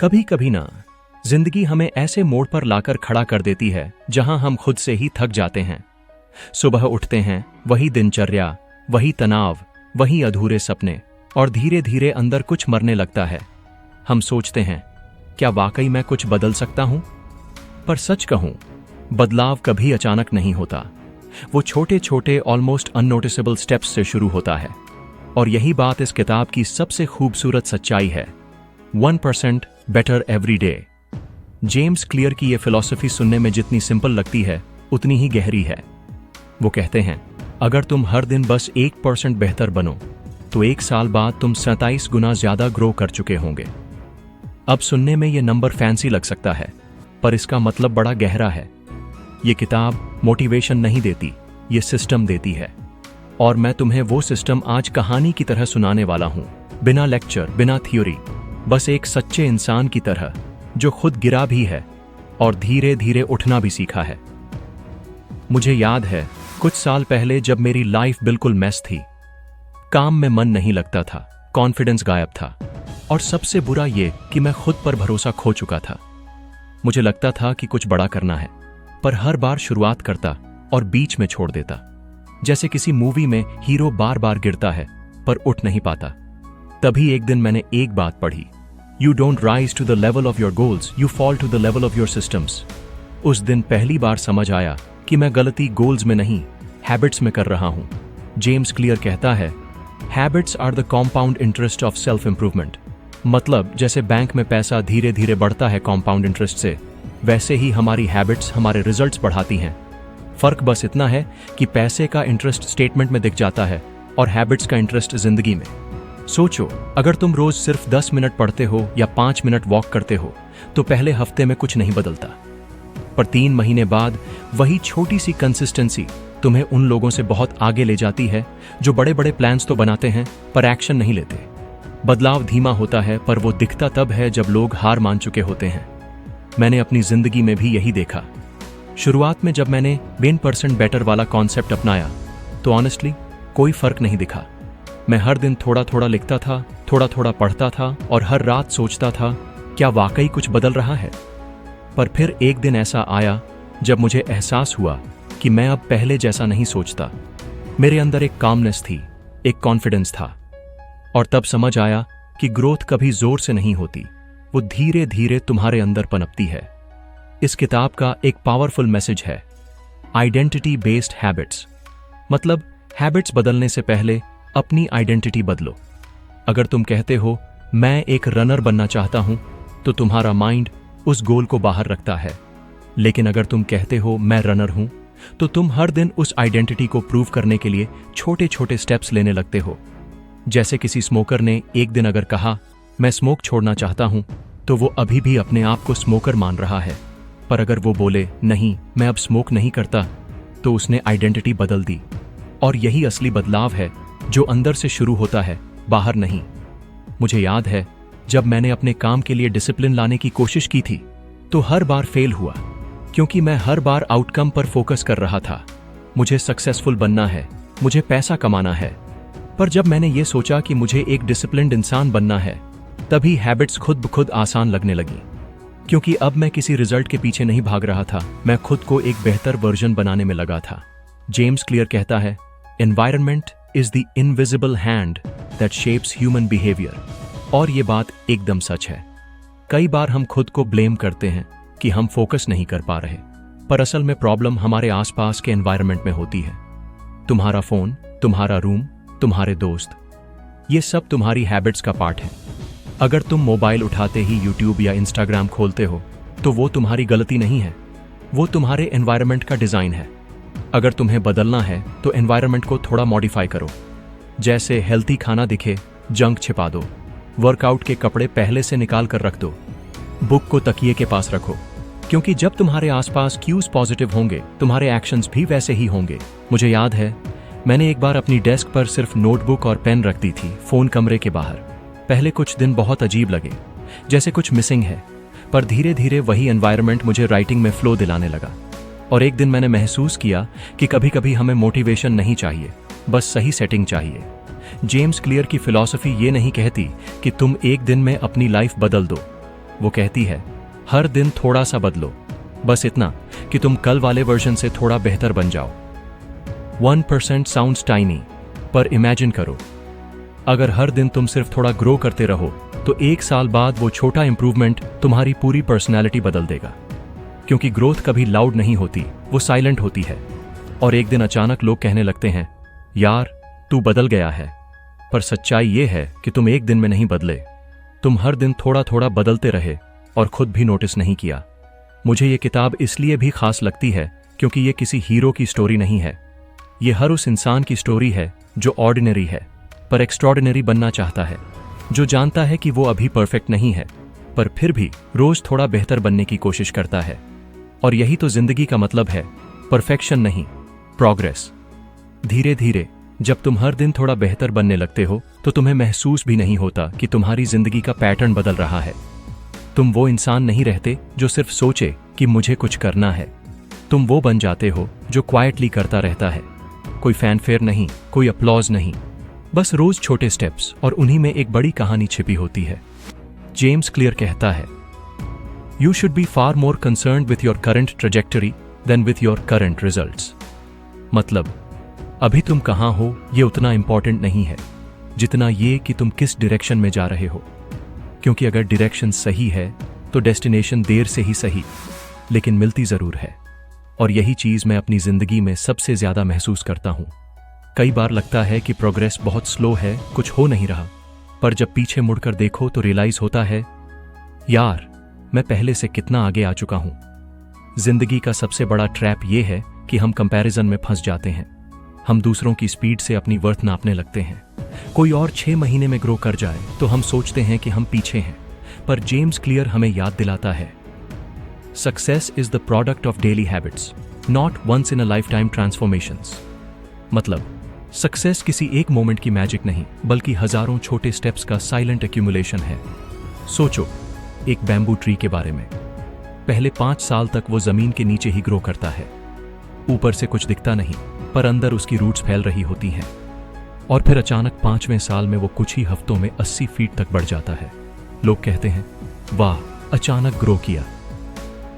कभी कभी ना, जिंदगी हमें ऐसे मोड़ पर लाकर खड़ा कर देती है जहां हम खुद से ही थक जाते हैं। सुबह उठते हैं, वही दिनचर्या, वही तनाव, वही अधूरे सपने, और धीरे धीरे अंदर कुछ मरने लगता है। हम सोचते हैं, क्या वाकई मैं कुछ बदल सकता हूं? पर सच कहूं, बदलाव कभी अचानक नहीं होता। वो छोटे छोटे ऑलमोस्ट अननोटिसेबल स्टेप्स से शुरू होता है। और यही बात इस किताब की सबसे खूबसूरत सच्चाई है। 1% better every day. James clear की यह फिलॉसफी सुनने में जितनी सिंपल लगती है, उतनी ही गहरी है। वो कहते हैं, अगर तुम हर दिन बस 1% बेहतर बनो, तो 1 साल बाद तुम 27 गुना ज्यादा ग्रो कर चुके होंगे। अब सुनने में यह नंबर फैंसी लग सकता है, पर इसका मतलब बड़ा गहरा है। ये किताब मोटिवेशन नहीं देती, ये सिस्टम देती है। और मैं तुम्हें वो सिस्टम आज कहानी की तरह सुनाने वाला हूं, बिना लेक्चर, बिना थ्योरी, बस एक सच्चे इंसान की तरह, जो खुद गिरा भी है और धीरे धीरे उठना भी सीखा है। मुझे याद है, कुछ साल पहले जब मेरी लाइफ बिल्कुल मैस थी। काम में मन नहीं लगता था, कॉन्फिडेंस गायब था, और सबसे बुरा ये कि मैं खुद पर भरोसा खो चुका था। मुझे लगता था कि कुछ बड़ा करना है, पर हर बार शुरुआत करता और बीच में छोड़ देता। जैसे किसी मूवी में हीरो बार बार गिरता है पर उठ नहीं पाता। तभी एक दिन मैंने एक बात पढ़ी, you don't rise to the level of your goals, you fall to the level of your systems. उस दिन पहली बार समझ आया कि मैं गलती गोल्स में नहीं, हैबिट्स में कर रहा हूं। जेम्स क्लियर कहता है, habits are the compound interest of self improvement. मतलब जैसे बैंक में पैसा धीरे धीरे बढ़ता है कॉम्पाउंड इंटरेस्ट से, वैसे ही हमारी हैबिट्स हमारे रिजल्ट्स बढ़ाती हैं। फर्क बस इतना है कि पैसे का इंटरेस्ट स्टेटमेंट में दिख जाता है और हैबिट्स का इंटरेस्ट जिंदगी में। सोचो, अगर तुम रोज सिर्फ 10 मिनट पढ़ते हो या 5 मिनट वॉक करते हो, तो पहले हफ्ते में कुछ नहीं बदलता, पर 3 महीने बाद वही छोटी सी कंसिस्टेंसी तुम्हें उन लोगों से बहुत आगे ले जाती है जो बड़े बड़े प्लान्स तो बनाते हैं पर एक्शन नहीं लेते। बदलाव धीमा होता है, पर वो दिखता तब है जब लोग हार मान चुके होते हैं। मैंने अपनी जिंदगी में भी यही देखा। शुरुआत में जब मैंने 1% बेटर वाला कॉन्सेप्ट अपनाया, तो ऑनेस्टली कोई फर्क नहीं दिखा। मैं हर दिन थोड़ा थोड़ा लिखता था, थोड़ा थोड़ा पढ़ता था, और हर रात सोचता था, क्या वाकई कुछ बदल रहा है? पर फिर एक दिन ऐसा आया जब मुझे एहसास हुआ कि मैं अब पहले जैसा नहीं सोचता। मेरे अंदर एक कामनेस थी, एक कॉन्फिडेंस था। और तब समझ आया कि ग्रोथ कभी जोर से नहीं होती, वो धीरे धीरे तुम्हारे अंदर पनपती है। इस किताब का एक पावरफुल मैसेज है, आइडेंटिटी बेस्ड हैबिट्स। मतलब हैबिट्स बदलने से पहले अपनी आइडेंटिटी बदलो। अगर तुम कहते हो मैं एक रनर बनना चाहता हूं, तो तुम्हारा माइंड उस गोल को बाहर रखता है। लेकिन अगर तुम कहते हो मैं रनर हूं, तो तुम हर दिन उस आइडेंटिटी को प्रूव करने के लिए छोटे छोटे स्टेप्स लेने लगते हो। जैसे किसी स्मोकर ने एक दिन अगर कहा मैं स्मोक छोड़ना चाहता हूं, तो वो अभी भी अपने आप को स्मोकर मान रहा है। पर अगर वो बोले नहीं, मैं अब स्मोक नहीं करता, तो उसने आइडेंटिटी बदल दी। और यही असली बदलाव है, जो अंदर से शुरू होता है, बाहर नहीं। मुझे याद है, जब मैंने अपने काम के लिए डिसिप्लिन लाने की कोशिश की थी, तो हर बार फेल हुआ, क्योंकि मैं हर बार आउटकम पर फोकस कर रहा था। मुझे सक्सेसफुल बनना है, मुझे पैसा कमाना है। पर जब मैंने ये सोचा कि मुझे एक डिसिप्लिन्ड इंसान बनना है, तभी हैबिट्स खुद ब खुद आसान लगने लगी। क्योंकि अब मैं किसी रिजल्ट के पीछे नहीं भाग रहा था, मैं खुद को एक बेहतर वर्जन बनाने में लगा था। जेम्स क्लियर कहता है, environment is the invisible hand that shapes human behaviour. और ये बात एकदम सच है। कई बार हम खुद को ब्लेम करते हैं कि हम फोकस नहीं कर पा रहे, पर असल में प्रॉब्लम हमारे आसपास के एनवायरनमेंट में होती है। तुम्हारा फोन, तुम्हारा रूम, तुम्हारे दोस्त, ये सब तुम्हारी हैबिट्स का पार्ट है। अगर तुम मोबाइल उठाते ही यूट्यूब या इंस्टाग्राम खोलते हो, तो वो तुम्हारी गलती नहीं है, वो तुम्हारे एनवायरनमेंट का डिजाइन है। अगर तुम्हें बदलना है, तो एनवायरनमेंट को थोड़ा मॉडिफाई करो। जैसे हेल्थी खाना दिखे, जंक छिपा दो। वर्कआउट के कपड़े पहले से निकाल कर रख दो। बुक को तकिए के पास रखो, क्योंकि जब तुम्हारे आसपास क्यूज पॉजिटिव होंगे, तुम्हारे एक्शंस भी वैसे ही होंगे। मुझे याद है, मैंने एक बार अपनी डेस्क पर सिर्फ नोटबुक और पेन रख दी थी, फोन कमरे के बाहर। पहले कुछ दिन बहुत अजीब लगे, जैसे कुछ मिसिंग है, पर धीरे धीरे वही एनवायरनमेंट मुझे राइटिंग में फ्लो दिलाने लगा। और एक दिन मैंने महसूस किया कि कभी कभी हमें मोटिवेशन नहीं चाहिए, बस सही सेटिंग चाहिए। जेम्स क्लियर की फिलॉसफी ये नहीं कहती कि तुम एक दिन में अपनी लाइफ बदल दो, वो कहती है हर दिन थोड़ा सा बदलो, बस इतना कि तुम कल वाले वर्जन से थोड़ा बेहतर बन जाओ। 1% साउंड्स टाइनी, पर इमेजिन करो अगर हर दिन तुम सिर्फ थोड़ा ग्रो करते रहो तो 1 साल बाद वो छोटा इंप्रूवमेंट तुम्हारी पूरी पर्सनैलिटी बदल देगा। क्योंकि ग्रोथ कभी लाउड नहीं होती, वो साइलेंट होती है। और एक दिन अचानक लोग कहने लगते हैं यार तू बदल गया है, पर सच्चाई ये है कि तुम एक दिन में नहीं बदले, तुम हर दिन थोड़ा थोड़ा बदलते रहे और खुद भी नोटिस नहीं किया। मुझे ये किताब इसलिए भी खास लगती है क्योंकि ये किसी हीरो की स्टोरी नहीं है। ये हर उस इंसान की स्टोरी है जो ऑर्डिनरी है पर एक्स्ट्रॉर्डिनरी बनना चाहता है, जो जानता है कि वो अभी परफेक्ट नहीं है पर फिर भी रोज थोड़ा बेहतर बनने की कोशिश करता है। और यही तो जिंदगी का मतलब है, परफेक्शन नहीं, प्रोग्रेस। धीरे धीरे जब तुम हर दिन थोड़ा बेहतर बनने लगते हो तो तुम्हें महसूस भी नहीं होता कि तुम्हारी जिंदगी का पैटर्न बदल रहा है। तुम वो इंसान नहीं रहते जो सिर्फ सोचे कि मुझे कुछ करना है। तुम वो बन जाते हो जो क्वाइटली करता रहता है। कोई फैनफेयर नहीं, कोई अपलॉज नहीं, बस रोज छोटे स्टेप्स, और उन्हीं में एक बड़ी कहानी छिपी होती है। जेम्स क्लियर कहता है you should be far more concerned with your current trajectory than with your current results. मतलब अभी तुम कहाँ हो ये उतना इंपॉर्टेंट नहीं है जितना ये कि तुम किस डायरेक्शन में जा रहे हो। क्योंकि अगर डायरेक्शन सही है तो डेस्टिनेशन देर से ही सही लेकिन मिलती जरूर है। और यही चीज मैं अपनी जिंदगी में सबसे ज्यादा महसूस करता हूं। कई बार लगता है कि प्रोग्रेस बहुत स्लो है, कुछ हो नहीं रहा, पर जब पीछे मुड़कर देखो तो रियलाइज होता है यार मैं पहले से कितना आगे आ चुका हूं। जिंदगी का सबसे बड़ा ट्रैप ये है कि हम कंपैरिजन में फंस जाते हैं। हम दूसरों की स्पीड से अपनी वर्थ नापने लगते हैं। कोई और 6 महीने में ग्रो कर जाए तो हम सोचते हैं कि हम पीछे हैं, पर जेम्स क्लियर हमें याद दिलाता है success is the product of daily habits, not once in a lifetime transformations. मतलब सक्सेस किसी एक मोमेंट की मैजिक नहीं बल्कि हजारों छोटे स्टेप्स का साइलेंट एक्यूमुलेशन है। सोचो एक बैम्बू ट्री के बारे में। पहले 5 साल तक वो जमीन के नीचे ही ग्रो करता है। ऊपर से कुछ दिखता नहीं पर अंदर उसकी रूट्स फैल रही होती हैं। और फिर अचानक 5वें साल में वो कुछ ही हफ्तों में 80 फीट तक बढ़ जाता है। लोग कहते हैं वाह अचानक ग्रो किया,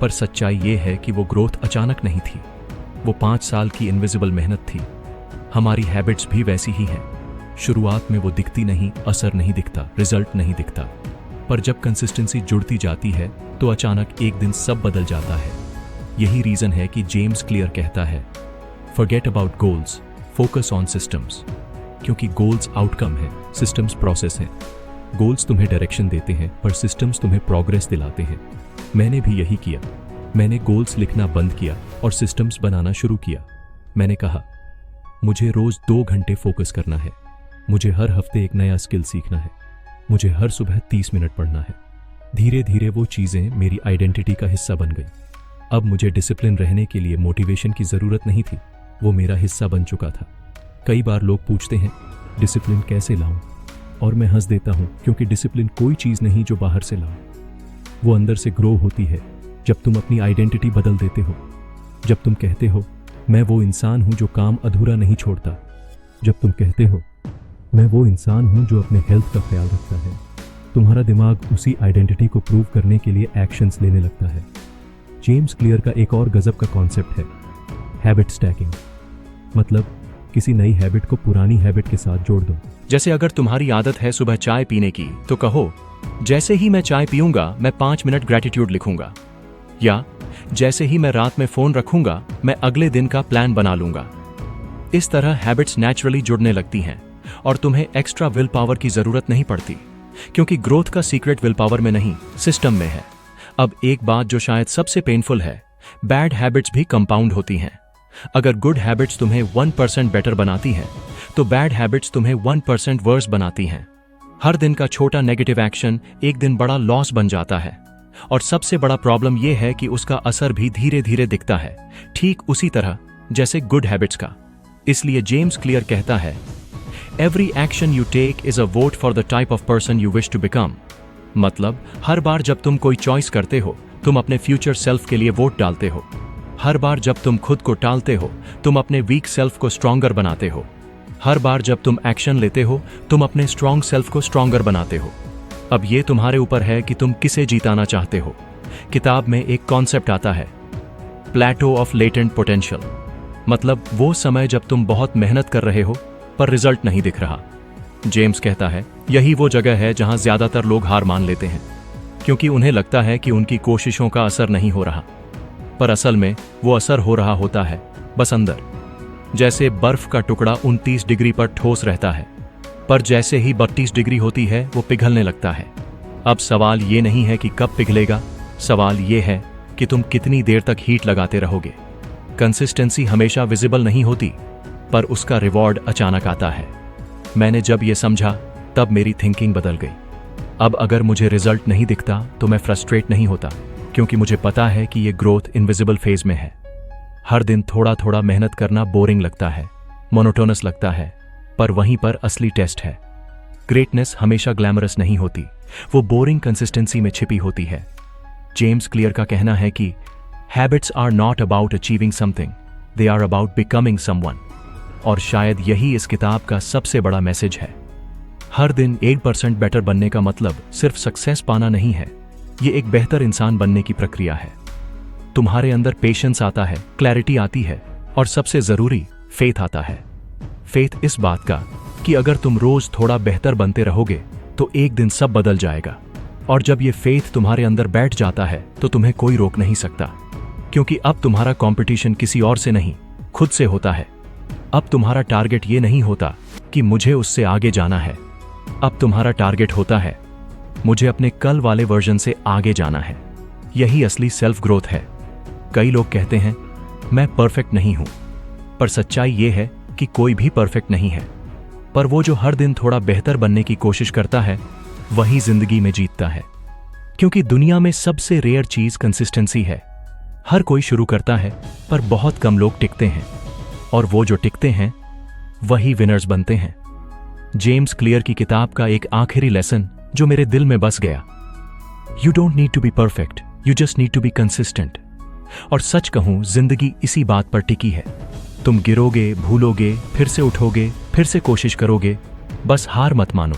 पर सच्चाई ये है कि वो ग्रोथ अचानक नहीं थी, वो 5 साल की इनविजिबल मेहनत थी। हमारी हैबिट्स भी वैसी ही हैं। शुरुआत में वो दिखती नहीं, असर नहीं दिखता, रिजल्ट नहीं दिखता, पर जब कंसिस्टेंसी जुड़ती जाती है तो अचानक एक दिन सब बदल जाता है। यही रीजन है कि जेम्स क्लियर कहता है forget about goals, focus on systems. क्योंकि गोल्स आउटकम है, सिस्टम्स प्रोसेस है। गोल्स तुम्हें डायरेक्शन देते हैं पर सिस्टम्स तुम्हें प्रोग्रेस दिलाते हैं। मैंने भी यही किया। मैंने गोल्स लिखना बंद किया और सिस्टम्स बनाना शुरू किया। मैंने कहा मुझे रोज 2 घंटे फोकस करना है, मुझे हर हफ्ते एक नया स्किल सीखना है, मुझे हर सुबह 30 मिनट पढ़ना है। धीरे धीरे वो चीजें मेरी आइडेंटिटी का हिस्सा बन गई। अब मुझे डिसिप्लिन रहने के लिए मोटिवेशन की जरूरत नहीं थी, वो मेरा हिस्सा बन चुका था। कई बार लोग पूछते हैं डिसिप्लिन कैसे लाऊं, और मैं हंस देता हूं क्योंकि डिसिप्लिन कोई चीज नहीं जो बाहर से लाओ, वो अंदर से ग्रो होती है। जब तुम अपनी आइडेंटिटी बदल देते हो, जब तुम कहते हो मैं वो इंसान हूं जो काम अधूरा नहीं छोड़ता, जब तुम कहते हो मैं वो इंसान हूं जो अपने हेल्थ का ख्याल रखता है, तुम्हारा दिमाग उसी आइडेंटिटी को प्रूव करने के लिए एक्शंस लेने लगता है। जेम्स क्लियर का एक और गजब का कॉन्सेप्ट है हैबिट स्टैकिंग। मतलब किसी नई हैबिट को पुरानी हैबिट के साथ जोड़ दो। जैसे अगर तुम्हारी आदत है सुबह चाय पीने की तो कहो जैसे ही मैं चाय पीऊंगा मैं 5 मिनट ग्रेटिट्यूड लिखूंगा, या जैसे ही मैं रात में फोन रखूंगा मैं अगले दिन का प्लान बना लूंगा। इस तरह हैबिट्स नेचुरली जुड़ने लगती हैं और तुम्हें एक्स्ट्रा विल पावर की जरूरत नहीं पड़ती, क्योंकि ग्रोथ का सीक्रेट विल पावर में नहीं, सिस्टम में है। अब एक बात जो शायद सबसे पेनफुल है, बैड हैबिट्स भी कंपाउंड होती हैं। अगर गुड हैबिट्स तुम्हें 1% बेटर बनाती हैं तो बैड हैबिट्स तुम्हें 1% वर्स बनाती हैं। हर दिन का छोटा नेगेटिव एक्शन एक दिन बड़ा लॉस बन जाता है, और सबसे बड़ा प्रॉब्लम यह है कि उसका असर भी धीरे धीरे दिखता है, ठीक उसी तरह जैसे गुड हैबिट्स का। इसलिए जेम्स क्लियर कहता है every action you take is a vote for the type of person you wish to become. मतलब हर बार जब तुम कोई चॉइस करते हो तुम अपने फ्यूचर सेल्फ के लिए वोट डालते हो। हर बार जब तुम खुद को टालते हो तुम अपने वीक सेल्फ को स्ट्रॉन्गर बनाते हो। हर बार जब तुम एक्शन लेते हो तुम अपने स्ट्रॉन्ग सेल्फ को स्ट्रॉन्गर बनाते हो। अब ये तुम्हारे ऊपर है कि तुम किसे जीताना चाहते हो। किताब में एक कॉन्सेप्ट आता है, प्लेटो ऑफ लेटेंट पोटेंशियल, मतलब वो समय जब तुम बहुत मेहनत कर रहे हो पर रिजल्ट नहीं दिख रहा। जेम्स कहता है यही वो जगह है जहां ज्यादातर लोग हार मान लेते हैं, क्योंकि उन्हें लगता है कि उनकी कोशिशों का असर नहीं हो रहा, पर असल में वो असर हो रहा होता है बस अंदर। जैसे बर्फ का टुकड़ा 29 डिग्री पर ठोस रहता है, पर जैसे ही 32 डिग्री होती है वो पिघलने लगता है। अब सवाल ये नहीं है कि कब पिघलेगा, सवाल ये है कि तुम कितनी देर तक हीट लगाते रहोगे। कंसिस्टेंसी हमेशा विजिबल नहीं होती, पर उसका रिवॉर्ड अचानक आता है। मैंने जब ये समझा तब मेरी थिंकिंग बदल गई। अब अगर मुझे रिजल्ट नहीं दिखता तो मैं फ्रस्ट्रेट नहीं होता, क्योंकि मुझे पता है कि ये ग्रोथ इनविजिबल फेज में है। हर दिन थोड़ा थोड़ा मेहनत करना बोरिंग लगता है, मोनोटोनस लगता है, पर वहीं पर असली टेस्ट है। ग्रेटनेस हमेशा ग्लैमरस नहीं होती, वो बोरिंग कंसिस्टेंसी में छिपी होती है। जेम्स क्लियर का कहना है कि habits are not about achieving something, they are about becoming someone. और शायद यही इस किताब का सबसे बड़ा मैसेज है। हर दिन 1% बेटर बनने का मतलब सिर्फ सक्सेस पाना नहीं है, ये एक बेहतर इंसान बनने की प्रक्रिया है। तुम्हारे अंदर पेशेंस आता है, क्लैरिटी आती है, और सबसे जरूरी फेथ आता है। फेथ इस बात का कि अगर तुम रोज थोड़ा बेहतर बनते रहोगे तो एक दिन सब बदल जाएगा। और जब ये फेथ तुम्हारे अंदर बैठ जाता है तो तुम्हें कोई रोक नहीं सकता, क्योंकि अब तुम्हारा कंपटीशन किसी और से नहीं, खुद से होता है। अब तुम्हारा टारगेट ये नहीं होता कि मुझे उससे आगे जाना है, अब तुम्हारा टारगेट होता है मुझे अपने कल वाले वर्जन से आगे जाना है। यही असली सेल्फ ग्रोथ है। कई लोग कहते हैं मैं परफेक्ट नहीं हूं, पर सच्चाई ये है कि कोई भी परफेक्ट नहीं है, पर वो जो हर दिन थोड़ा बेहतर बनने की कोशिश करता है वही जिंदगी में जीतता है। क्योंकि दुनिया में सबसे रेयर चीज कंसिस्टेंसी है। हर कोई शुरू करता है, पर बहुत कम लोग टिकते हैं, और वो जो टिकते हैं वही विनर्स बनते हैं। जेम्स क्लियर की किताब का एक आखिरी लेसन जो मेरे दिल में बस गया, you don't need to be perfect, you just need to be consistent. और सच कहूं, जिंदगी इसी बात पर टिकी है। तुम गिरोगे, भूलोगे, फिर से उठोगे, फिर से कोशिश करोगे, बस हार मत मानो,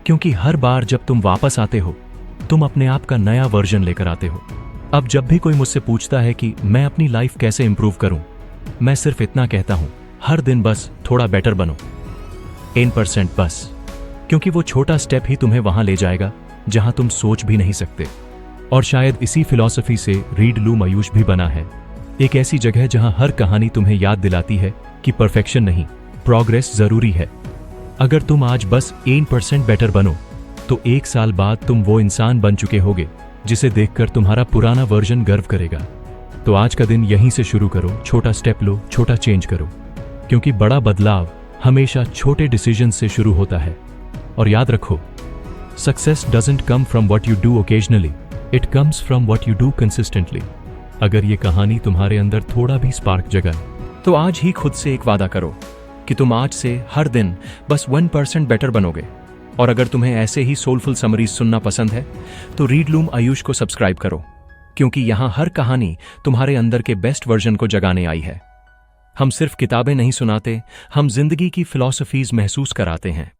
क्योंकि हर बार जब तुम वापस आते हो तुम अपने आप का नया वर्जन लेकर आते हो। अब जब भी कोई मुझसे पूछता है कि मैं अपनी लाइफ कैसे इंप्रूव करूं, मैं सिर्फ इतना कहता हूं, हर दिन बस थोड़ा बेटर बनो, 1% बस, क्योंकि वो छोटा स्टेप ही तुम्हें वहां ले जाएगा जहां तुम सोच भी नहीं सकते। और शायद इसी फिलॉसफी से रीड लू मायूस भी बना है, एक ऐसी जगह जहां हर कहानी तुम्हें याद दिलाती है कि परफेक्शन नहीं, प्रोग्रेस जरूरी है। अगर तुम आज बस 1% बेटर बनो तो 1 साल बाद तुम वो इंसान बन चुके होगे जिसे देखकर तुम्हारा पुराना वर्जन गर्व करेगा। तो आज का दिन यहीं से शुरू करो, छोटा स्टेप लो, छोटा चेंज करो, क्योंकि बड़ा बदलाव हमेशा छोटे डिसीजन से शुरू होता है। और याद रखो, success doesn't come from what you do occasionally, it comes from what you do consistently. अगर ये कहानी तुम्हारे अंदर थोड़ा भी स्पार्क जगाए तो आज ही खुद से एक वादा करो कि तुम आज से हर दिन बस 1% बेटर बनोगे। और अगर तुम्हें ऐसे ही सोलफुल समरीज सुनना पसंद है तो रीड लूम आयुष को सब्सक्राइब करो, क्योंकि यहां हर कहानी तुम्हारे अंदर के बेस्ट वर्जन को जगाने आई है। हम सिर्फ किताबें नहीं सुनाते, हम जिंदगी की फिलॉसफीज महसूस कराते हैं।